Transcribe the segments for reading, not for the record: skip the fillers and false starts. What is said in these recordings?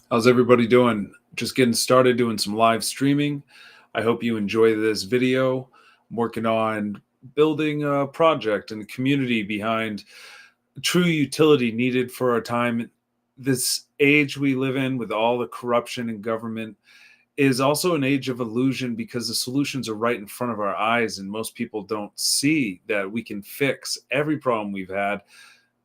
How's everybody doing? Just getting started doing some live streaming. I hope you enjoy this video. I'm working on building a project and a community behind true utility needed for our time. This age we live in with all the corruption in government is also an age of illusion because the solutions are right in front of our eyes, and most people don't see that we can fix every problem we've had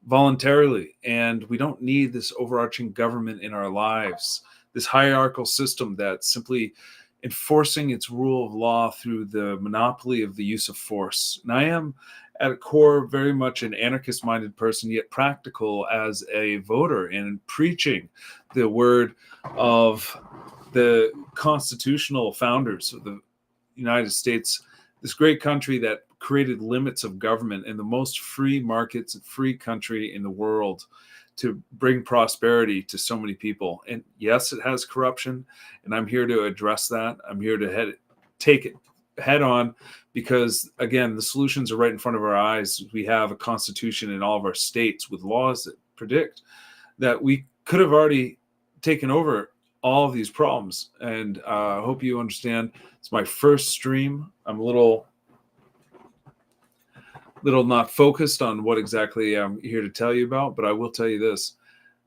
voluntarily, and we don't need this overarching government in our lives, this hierarchical system that's simply enforcing its rule of law through the monopoly of the use of force. And I am at a core very much an anarchist minded person, yet practical as a voter, and preaching the word of the constitutional founders of the United States, this great country that created limits of government and the most free markets and free country in the world to bring prosperity to so many people. And yes, it has corruption, and I'm here to address that. I'm here to take it head on because, again, the solutions are right in front of our eyes. We have a constitution in all of our states with laws that predict that we could have already taken over all of these problems. And I hope you understand. It's my first stream. I'm a little not focused on what exactly I'm here to tell you about, but I will tell you this.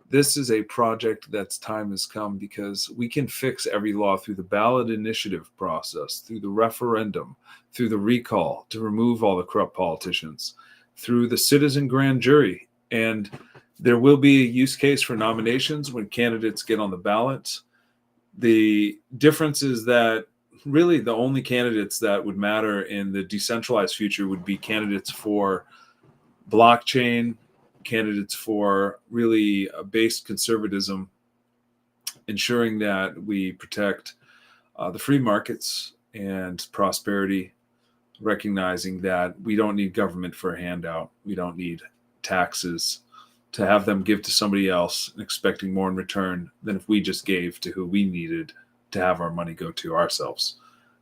This is a project that's time has come because we can fix every law through the ballot initiative process, through the referendum, through the recall to remove all the corrupt politicians, through the citizen grand jury. And there will be a use case for nominations when candidates get on the ballot. The difference is that really the only candidates that would matter in the decentralized future would be candidates for blockchain, candidates for really based conservatism, ensuring that we protect the free markets and prosperity, recognizing that we don't need government for a handout. We don't need taxes to have them give to somebody else and expecting more in return than if we just gave to who we needed to have our money go to ourselves.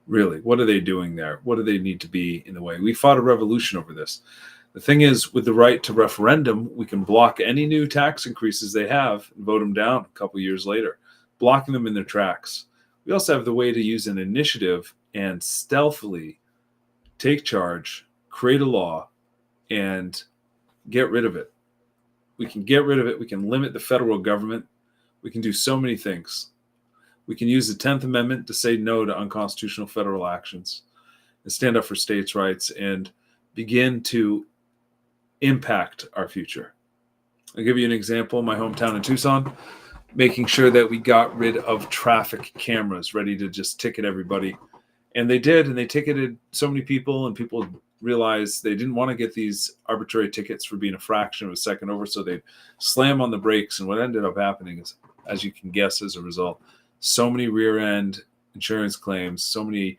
Really, what are they doing there? What do they need to be in the way? We fought a revolution over this. The thing is, with the right to referendum, we can block any new tax increases they have and vote them down a couple years later, blocking them in their tracks. We also have the way to use an initiative and stealthily take charge, create a law, and get rid of it. We can get rid of it. We can limit the federal government. We can do so many things. We can use the 10th Amendment to say no to unconstitutional federal actions and stand up for states' rights and begin to impact our future. I'll give you an example. My hometown in Tucson, making sure that we got rid of traffic cameras ready to just ticket everybody. And they did, and they ticketed so many people, and people realized they didn't want to get these arbitrary tickets for being a fraction of a second over, so they'd slam on the brakes. And what ended up happening is, as you can guess as a result, so many rear-end insurance claims, so many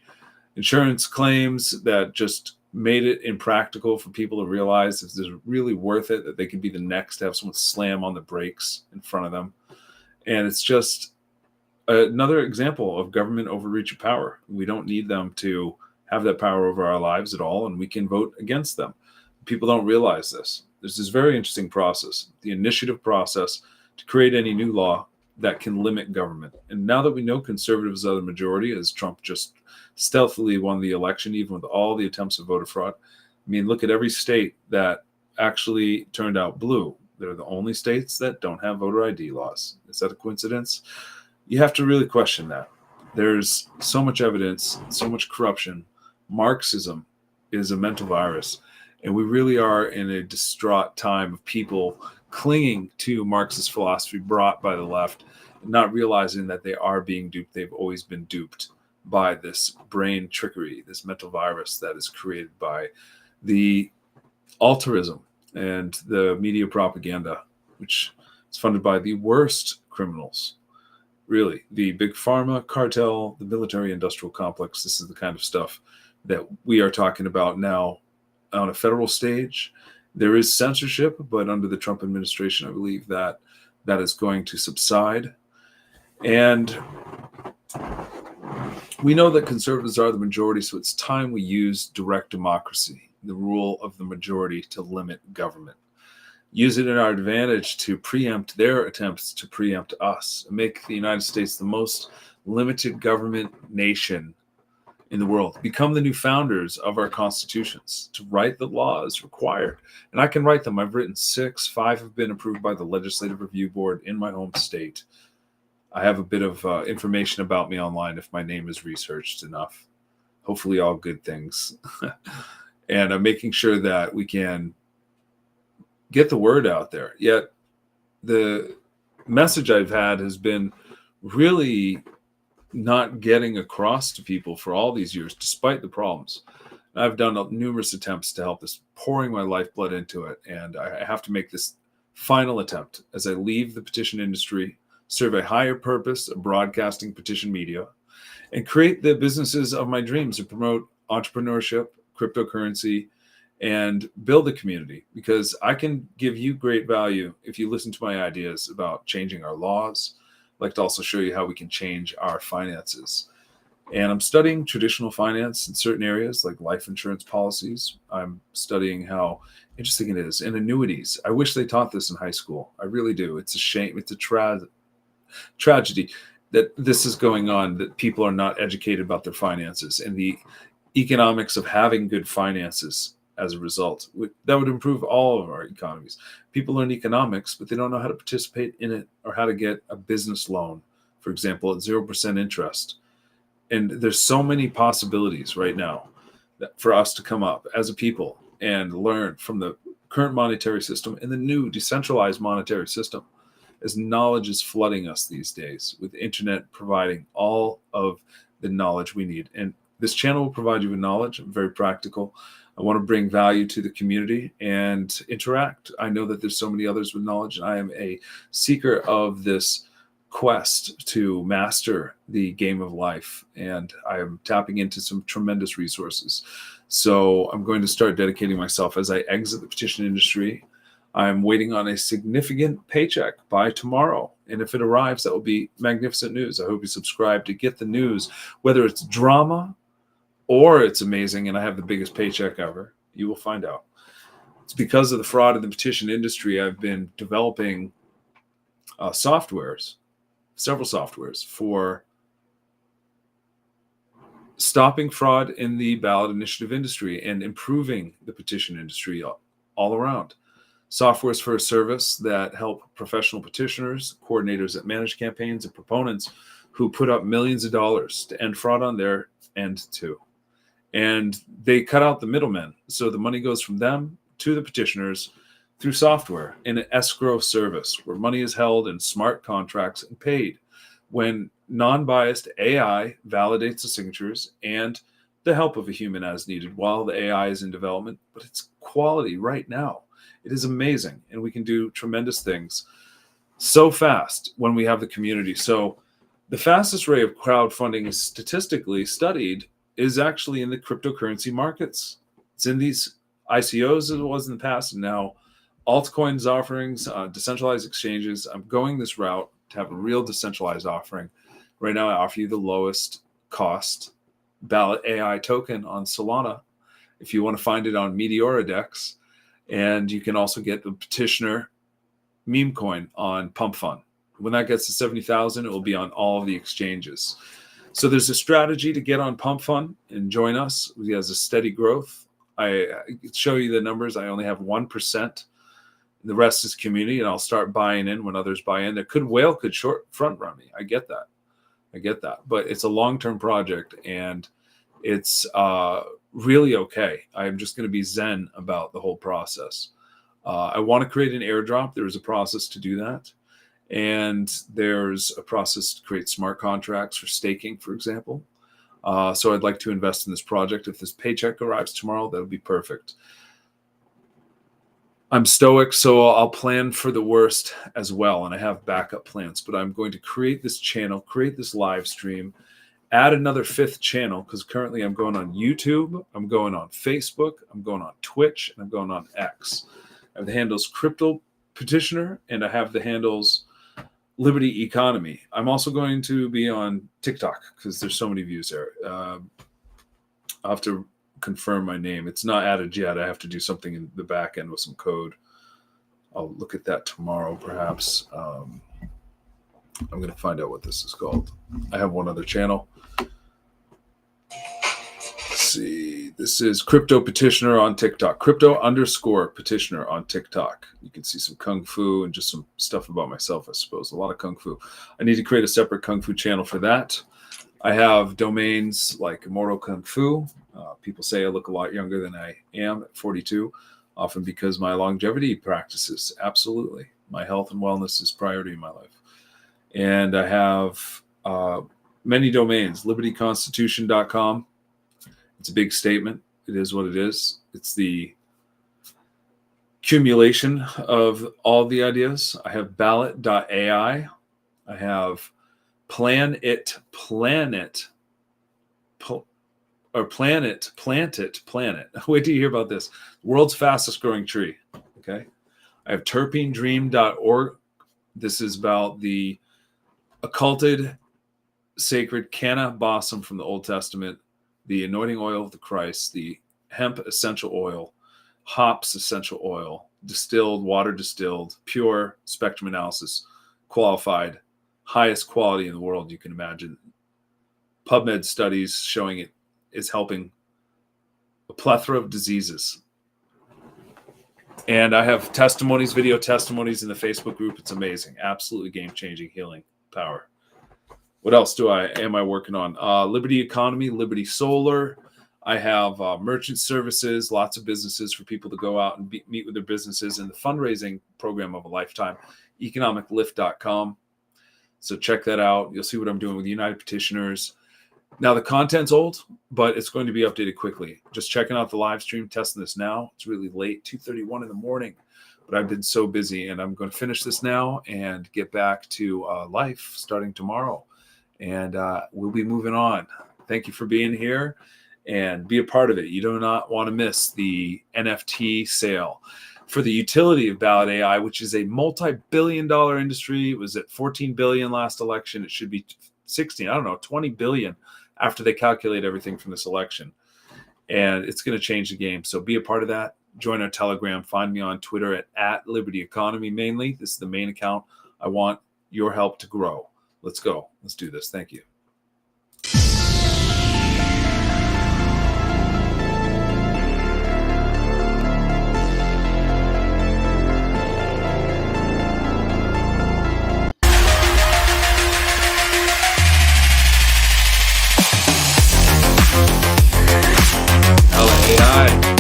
insurance claims that just made it impractical for people to realize if it's really worth it, that they could be the next to have someone slam on the brakes in front of them. And it's just another example of government overreach of power. We don't need them to have that power over our lives at all, and we can vote against them. People don't realize this. There's this very interesting process, the initiative process, to create any new law that can limit government. And now that we know conservatives are the majority, as Trump just stealthily won the election, even with all the attempts of voter fraud. I mean, look at every state that actually turned out blue. They're the only states that don't have voter ID laws. Is that a coincidence? You have to really question that. There's so much evidence, so much corruption. Marxism is a mental virus. And we really are in a distraught time of people clinging to Marxist philosophy brought by the left, not realizing that they are being duped. They've always been duped by this brain trickery, this mental virus that is created by the altruism and the media propaganda, which is funded by the worst criminals. Really, the big pharma cartel, the military industrial complex. This is the kind of stuff that we are talking about now on a federal stage. There is censorship, but under the Trump administration, I believe that that is going to subside. And we know that conservatives are the majority, so it's time we use direct democracy, the rule of the majority, to limit government. use it in our advantage to preempt their attempts to preempt us, and make the United States the most limited government nation in the world, become the new founders of our constitutions, to write the laws required. And I can write them. I've written 6, 5 have been approved by the Legislative Review Board in my home state. I have a bit of information about me online if my name is researched enough. Hopefully all good things. And I'm making sure that we can get the word out there. Yet the message I've had has been really not getting across to people for all these years, despite the problems. I've done numerous attempts to help this, pouring my lifeblood into it. And I have to make this final attempt as I leave the petition industry, serve a higher purpose of broadcasting petition media, and create the businesses of my dreams to promote entrepreneurship, cryptocurrency, and build a community, because I can give you great value if you listen to my ideas about changing our laws. I'd like to also show you how we can change our finances. And I'm studying traditional finance in certain areas like life insurance policies. I'm studying how interesting it is. And annuities. I wish they taught this in high school. I really do. It's a shame. It's a tragedy that this is going on, that people are not educated about their finances and the economics of having good finances. As a result, that would improve all of our economies. People learn economics, but they don't know how to participate in it or how to get a business loan, for example, at 0% interest. And there's so many possibilities right now for us to come up as a people and learn from the current monetary system and the new decentralized monetary system, as knowledge is flooding us these days, with the internet providing all of the knowledge we need. And this channel will provide you with knowledge. I'm very practical. I want to bring value to the community and interact. I know that there's so many others with knowledge, and I am a seeker of this quest to master the game of life, and I am tapping into some tremendous resources. So I'm going to start dedicating myself as I exit the petition industry. I'm waiting on a significant paycheck by tomorrow, and if it arrives, that will be magnificent news. I hope you subscribe to get the news, whether it's drama or it's amazing and I have the biggest paycheck ever. You will find out. It's because of the fraud in the petition industry. I've been developing several softwares for stopping fraud in the ballot initiative industry and improving the petition industry all around. Softwares for a service that help professional petitioners, coordinators that manage campaigns, and proponents who put up millions of dollars to end fraud on their end too. And they cut out the middlemen. So the money goes from them to the petitioners through software in an escrow service where money is held in smart contracts and paid when non-biased AI validates the signatures and the help of a human as needed while the AI is in development. But it's quality right now. It is amazing. And we can do tremendous things so fast when we have the community. So the fastest rate of crowdfunding is statistically studied is actually in the cryptocurrency markets. It's in these ICOs as it was in the past, and now altcoins offerings, decentralized exchanges. I'm going this route to have a real decentralized offering. Right now, I offer you the lowest cost ballot AI token on Solana, if you want to find it on Meteoridex. And you can also get the petitioner meme coin on Pump Fund. When that gets to 70,000, it will be on all of the exchanges. So there's a strategy to get on Pump Fund and join us. It has a steady growth. I show you the numbers. I only have 1%. The rest is community, and I'll start buying in when others buy in. Whale could short front run me. I get that. But it's a long-term project, and it's really okay. I'm just going to be zen about the whole process. I want to create an airdrop. There is a process to do that. And there's a process to create smart contracts for staking, for example. So I'd like to invest in this project. If this paycheck arrives tomorrow, that would be perfect. I'm stoic, so I'll plan for the worst as well. And I have backup plans, but I'm going to create this channel, create this live stream, add another 5th channel, because currently I'm going on YouTube, I'm going on Facebook, I'm going on Twitch, and I'm going on X. I have the handles Crypto Petitioner, and I have the handles Liberty Economy. I'm also going to be on TikTok because there's so many views there. I'll have to confirm my name. It's not added yet. I have to do something in the back end with some code. I'll look at that tomorrow, perhaps. I'm going to find out what this is called. I have one other channel. Let's see. This is Crypto Petitioner on TikTok. Crypto_petitioner on TikTok. You can see some Kung Fu and just some stuff about myself, I suppose. A lot of Kung Fu. I need to create a separate Kung Fu channel for that. I have domains like Immortal Kung Fu. People say I look a lot younger than I am at 42, often because my longevity practices. Absolutely. My health and wellness is priority in my life. And I have many domains. libertyconstitution.com. It's a big statement. It is what it is. It's the accumulation of all the ideas. I have ballot.ai. I have planet. Wait till you hear about this. World's fastest growing tree. Okay. I have terpenedream.org. This is about the occulted sacred canna balsam from the Old Testament, the anointing oil of the Christ, the hemp essential oil, hops essential oil, distilled, water distilled, pure spectrum analysis, qualified, highest quality in the world you can imagine. PubMed studies showing it is helping a plethora of diseases. And I have testimonies, video testimonies in the Facebook group. It's amazing. Absolutely game-changing healing power. What else am I working on? Liberty Economy, Liberty Solar. I have merchant services, lots of businesses for people to go out and meet with their businesses, and the fundraising program of a lifetime, economiclift.com. So check that out. You'll see what I'm doing with United Petitioners. Now, the content's old, but it's going to be updated quickly. Just checking out the live stream, testing this now. It's really late, 2:31 in the morning, but I've been so busy, and I'm going to finish this now and get back to life starting tomorrow. And we'll be moving on. Thank you for being here and be a part of it. You do not want to miss the NFT sale for the utility of Ballot AI, which is a multi-billion-dollar industry. It was at 14 billion last election. It should be 16, 20 billion after they calculate everything from this election. And it's going to change the game. So be a part of that. Join our Telegram. Find me on Twitter at Liberty Economy mainly. This is the main account. I want your help to grow. Let's go. Let's do this. Thank you. AI.